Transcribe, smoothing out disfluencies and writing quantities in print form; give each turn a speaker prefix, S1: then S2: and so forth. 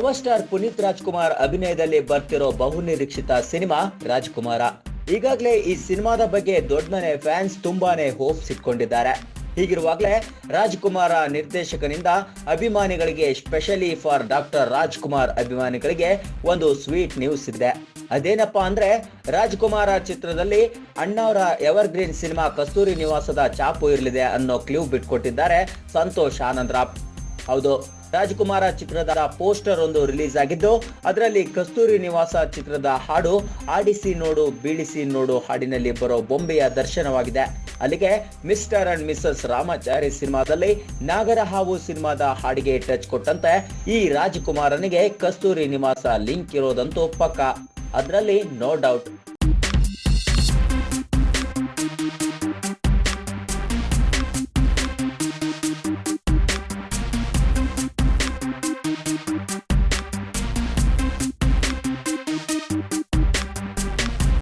S1: Power star Puneeth Rajkumar ಅಭಿನಯದಲ್ಲಿ ಬರ್ತಿರೋ ಬಹುನಿರೀಕ್ಷಿತ cinema Rajkumar. ಈಗಾಗಲೇ ಈ ಸಿನಿಮಾದ ಬಗ್ಗೆ ದೊಡ್ಡ ಮನೆ ಫ್ಯಾನ್ಸ್ ತುಂಬಾನೇ ಹೋಪ್ಸ್ ಇಟ್ಕೊಂಡಿದ್ದಾರೆ. ಹೀಗಿರುವಾಗಲೇ ರಾಜ್ಕುಮಾರ ನಿರ್ದೇಶಕನಿಂದ ಅಭಿಮಾನಿಗಳಿಗೆ, ಸ್ಪೆಷಲಿ ಫಾರ್ ಡಾಕ್ಟರ್ ರಾಜ್ಕುಮಾರ್ ಅಭಿಮಾನಿಗಳಿಗೆ ಒಂದು ಸ್ವೀಟ್ ನ್ಯೂಸ್ ಇದೆ. ಅದೇನಪ್ಪಾ ಅಂದ್ರೆ, ರಾಜ್ಕುಮಾರ ಚಿತ್ರದಲ್ಲಿ ಅಣ್ಣವರ ಎವರ್ಗ್ರೀನ್ ಸಿನಿಮಾ ಕಸ್ತೂರಿ ನಿವಾಸದ ಚಾಪು ಇರಲಿದೆ ಅನ್ನೋ ಕ್ಲೂ ಬಿಟ್ಕೊಟ್ಟಿದ್ದಾರೆ ಸಂತೋಷ್ ಆನಂದರಾಮ್. ಹೌದು, ರಾಜ್ಕುಮಾರ ಚಿತ್ರದ ಪೋಸ್ಟರ್ ಒಂದು ರಿಲೀಸ್ ಆಗಿದ್ದು, ಅದರಲ್ಲಿ ಕಸ್ತೂರಿ ನಿವಾಸ ಚಿತ್ರದ ಹಾಡು ಆಡಿಸಿ ನೋಡು ಬೀಳಿಸಿ ನೋಡು ಹಾಡಿನಲ್ಲಿ ಬರೋ ಬೊಂಬೆಯ ದರ್ಶನವಾಗಿದೆ. ಅಲ್ಲಿಗೆ ಮಿಸ್ಟರ್ ಅಂಡ್ ಮಿಸಸ್ ರಾಮಾಚಾರಿ ಸಿನಿಮಾದಲ್ಲಿ ನಾಗರಹಾವು ಸಿನಿಮಾದ ಹಾಡಿಗೆ ಟಚ್ ಕೊಟ್ಟಂತೆ ಈ ರಾಜ್ಕುಮಾರನಿಗೆ ಕಸ್ತೂರಿ ನಿವಾಸ ಲಿಂಕ್ ಇರೋದಂತೂ ಪಕ್ಕಾ, ಅದರಲ್ಲಿ ನೋ ಡೌಟ್.